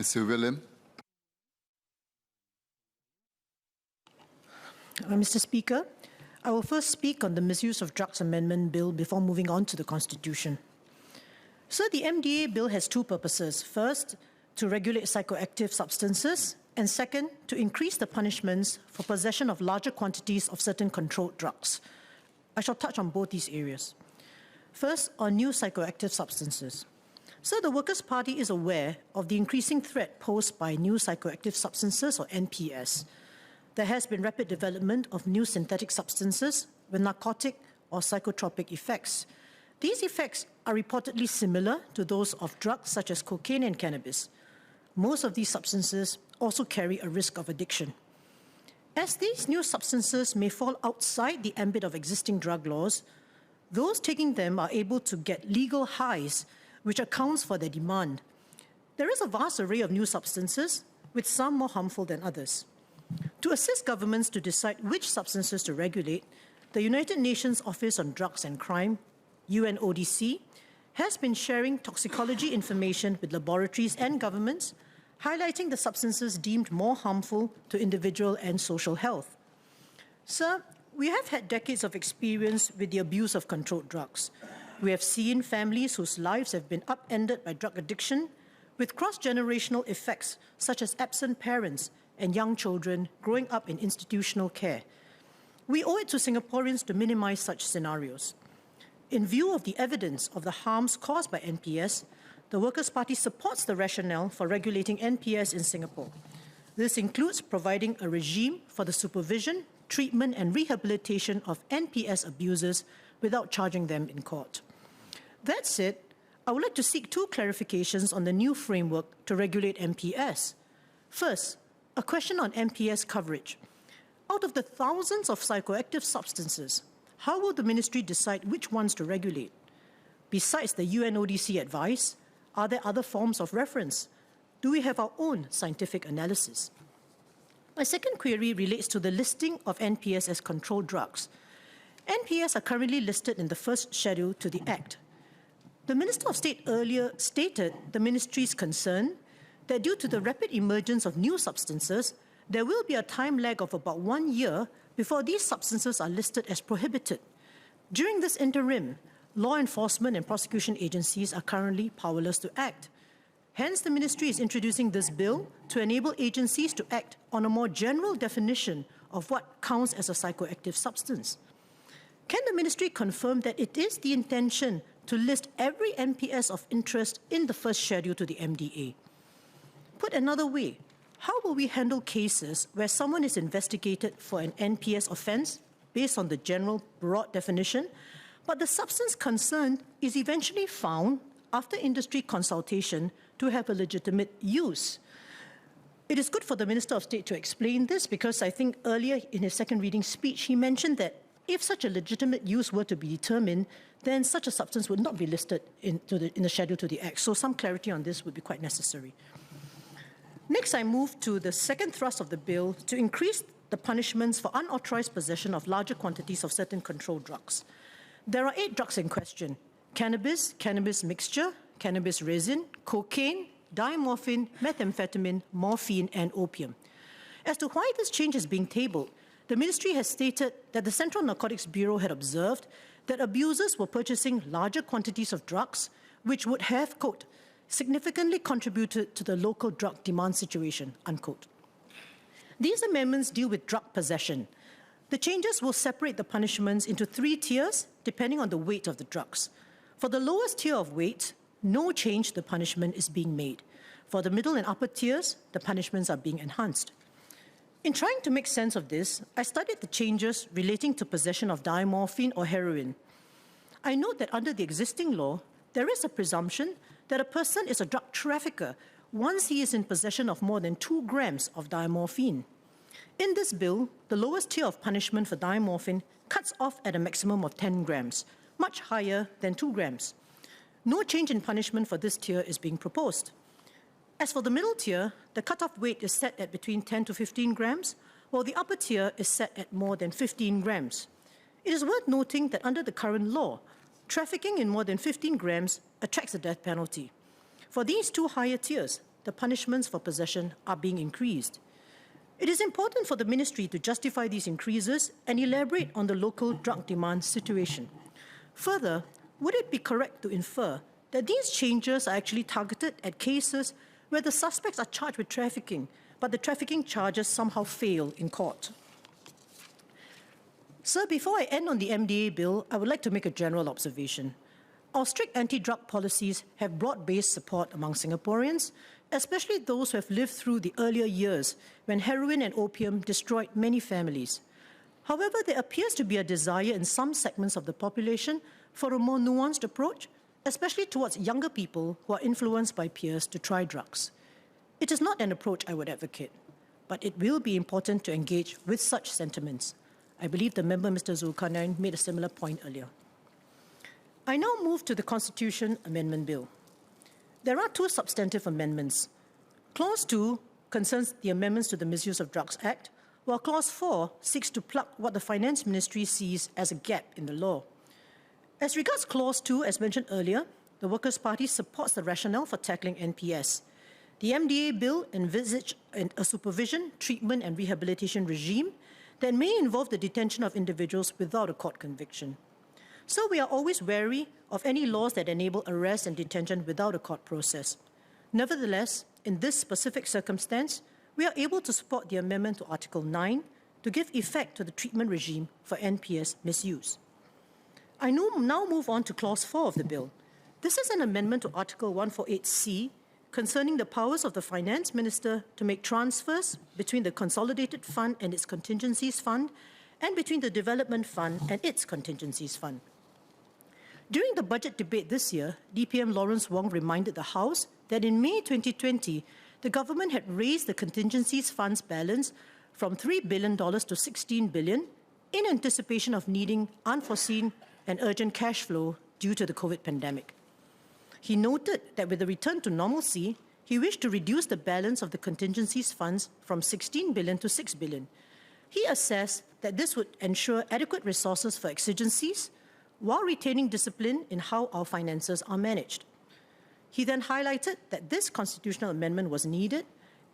Ms. Sylvia Lim. Mr. Speaker, I will first speak on the Misuse of Drugs Amendment Bill before moving on to the Constitution. So the MDA bill has two purposes. First, to regulate psychoactive substances, and second, to increase the punishments for possession of larger quantities of certain controlled drugs. I shall touch on both these areas. First, on new psychoactive substances. So the Workers' Party is aware of the increasing threat posed by new psychoactive substances, or NPS. There has been rapid development of new synthetic substances with narcotic or psychotropic effects. These effects are reportedly similar to those of drugs such as cocaine and cannabis. Most of these substances also carry a risk of addiction. As these new substances may fall outside the ambit of existing drug laws, those taking them are able to get legal highs, which accounts for their demand. There is a vast array of new substances, with some more harmful than others. To assist governments to decide which substances to regulate, the United Nations Office on Drugs and Crime, UNODC, has been sharing toxicology information with laboratories and governments, highlighting the substances deemed more harmful to individual and social health. Sir, we have had decades of experience with the abuse of controlled drugs. We have seen families whose lives have been upended by drug addiction, with cross-generational effects such as absent parents and young children growing up in institutional care. We owe it to Singaporeans to minimize such scenarios. In view of the evidence of the harms caused by NPS, the Workers' Party supports the rationale for regulating NPS in Singapore. This includes providing a regime for the supervision, treatment, and rehabilitation of NPS abusers without charging them in court. That said, I would like to seek two clarifications on the new framework to regulate NPS. First, a question on NPS coverage. Out of the thousands of psychoactive substances, how will the ministry decide which ones to regulate? Besides the UNODC advice, are there other forms of reference? Do we have our own scientific analysis? My second query relates to the listing of NPS as controlled drugs. NPS are currently listed in the first schedule to the Act. The Minister of State earlier stated the ministry's concern that due to the rapid emergence of new substances, there will be a time lag of about 1 year before these substances are listed as prohibited. During this interim, law enforcement and prosecution agencies are currently powerless to act. Hence, the ministry is introducing this bill to enable agencies to act on a more general definition of what counts as a psychoactive substance. Can the ministry confirm that it is the intention to list every NPS of interest in the first schedule to the MDA? Put another way, how will we handle cases where someone is investigated for an NPS offence based on the general broad definition, but the substance concerned is eventually found after industry consultation to have a legitimate use? It is good for the Minister of State to explain this, because I think earlier in his second reading speech he mentioned that if such a legitimate use were to be determined, then such a substance would not be listed in the schedule to the Act. So some clarity on this would be quite necessary. Next, I move to the second thrust of the bill to increase the punishments for unauthorized possession of larger quantities of certain controlled drugs. There are 8 drugs in question: cannabis, cannabis mixture, cannabis resin, cocaine, diamorphine, methamphetamine, morphine, and opium. As to why this change is being tabled, the ministry has stated that the Central Narcotics Bureau had observed that abusers were purchasing larger quantities of drugs, which would have, quote, significantly contributed to the local drug demand situation, unquote. These amendments deal with drug possession. The changes will separate the punishments into 3 tiers, depending on the weight of the drugs. For the lowest tier of weight, no change to the punishment is being made. For the middle and upper tiers, the punishments are being enhanced. In trying to make sense of this, I studied the changes relating to possession of diamorphine or heroin. I note that under the existing law, there is a presumption that a person is a drug trafficker once he is in possession of more than 2 grams of diamorphine. In this bill, the lowest tier of punishment for diamorphine cuts off at a maximum of 10 grams, much higher than 2 grams. No change in punishment for this tier is being proposed. As for the middle tier, the cutoff weight is set at between 10 to 15 grams, while the upper tier is set at more than 15 grams. It is worth noting that under the current law, trafficking in more than 15 grams attracts a death penalty. For these 2 higher tiers, the punishments for possession are being increased. It is important for the ministry to justify these increases and elaborate on the local drug demand situation. Further, would it be correct to infer that these changes are actually targeted at cases where the suspects are charged with trafficking, but the trafficking charges somehow fail in court? Sir, before I end on the MDA bill, I would like to make a general observation. Our strict anti-drug policies have broad-based support among Singaporeans, especially those who have lived through the earlier years when heroin and opium destroyed many families. However, there appears to be a desire in some segments of the population for a more nuanced approach, especially towards younger people who are influenced by peers to try drugs. It is not an approach I would advocate, but it will be important to engage with such sentiments. I believe the member, Mr. Zulkarnain, made a similar point earlier. I now move to the Constitution Amendment Bill. There are two substantive amendments. Clause 2 concerns the amendments to the Misuse of Drugs Act, while Clause 4 seeks to plug what the Finance Ministry sees as a gap in the law. As regards Clause 2, as mentioned earlier, the Workers' Party supports the rationale for tackling NPS. The MDA bill envisaged a supervision, treatment and rehabilitation regime that may involve the detention of individuals without a court conviction. So we are always wary of any laws that enable arrest and detention without a court process. Nevertheless, in this specific circumstance, we are able to support the amendment to Article 9 to give effect to the treatment regime for NPS misuse. I now move on to Clause 4 of the bill. This is an amendment to Article 148C concerning the powers of the Finance Minister to make transfers between the Consolidated Fund and its Contingencies Fund and between the Development Fund and its Contingencies Fund. During the budget debate this year, DPM Lawrence Wong reminded the House that in May 2020, the government had raised the Contingencies Fund's balance from $3 billion to $16 billion in anticipation of needing unforeseen and urgent cash flow due to the COVID pandemic. He noted that with the return to normalcy, he wished to reduce the balance of the contingencies funds from $16 billion to $6 billion. He assessed that this would ensure adequate resources for exigencies while retaining discipline in how our finances are managed. He then highlighted that this constitutional amendment was needed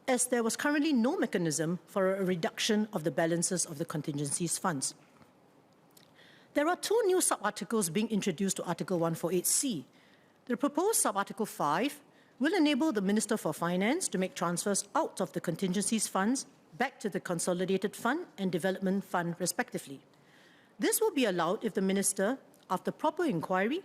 as there was currently no mechanism for a reduction of the balances of the contingencies funds. There are two new sub-articles being introduced to Article 148C. The proposed sub-article 5 will enable the Minister for Finance to make transfers out of the contingencies funds back to the Consolidated Fund and Development Fund, respectively. This will be allowed if the Minister, after proper inquiry,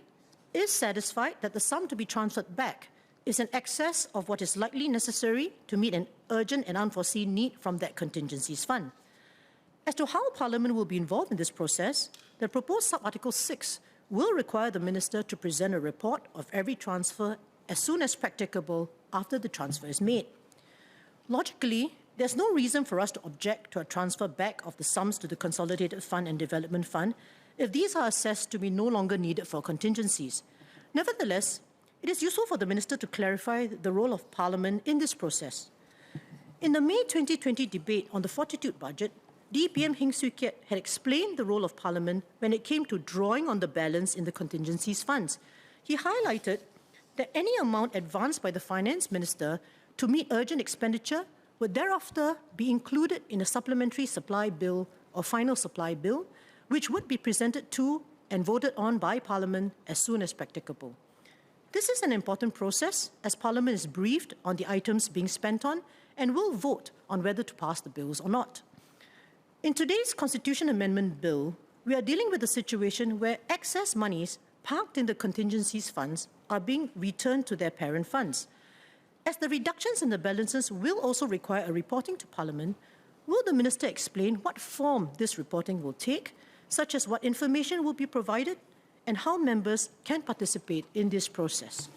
is satisfied that the sum to be transferred back is in excess of what is likely necessary to meet an urgent and unforeseen need from that contingencies fund. As to how Parliament will be involved in this process, the proposed sub-article 6 will require the Minister to present a report of every transfer as soon as practicable after the transfer is made. Logically, there's no reason for us to object to a transfer back of the sums to the Consolidated Fund and Development Fund if these are assessed to be no longer needed for contingencies. Nevertheless, it is useful for the Minister to clarify the role of Parliament in this process. In the May 2020 debate on the Fortitude budget, DPM Heng Swee Keat had explained the role of Parliament when it came to drawing on the balance in the contingencies funds. He highlighted that any amount advanced by the Finance Minister to meet urgent expenditure would thereafter be included in a supplementary supply bill or final supply bill, which would be presented to and voted on by Parliament as soon as practicable. This is an important process as Parliament is briefed on the items being spent on and will vote on whether to pass the bills or not. In today's Constitution Amendment Bill, we are dealing with a situation where excess monies parked in the contingencies funds are being returned to their parent funds. As the reductions in the balances will also require a reporting to Parliament, will the Minister explain what form this reporting will take, such as what information will be provided and how members can participate in this process?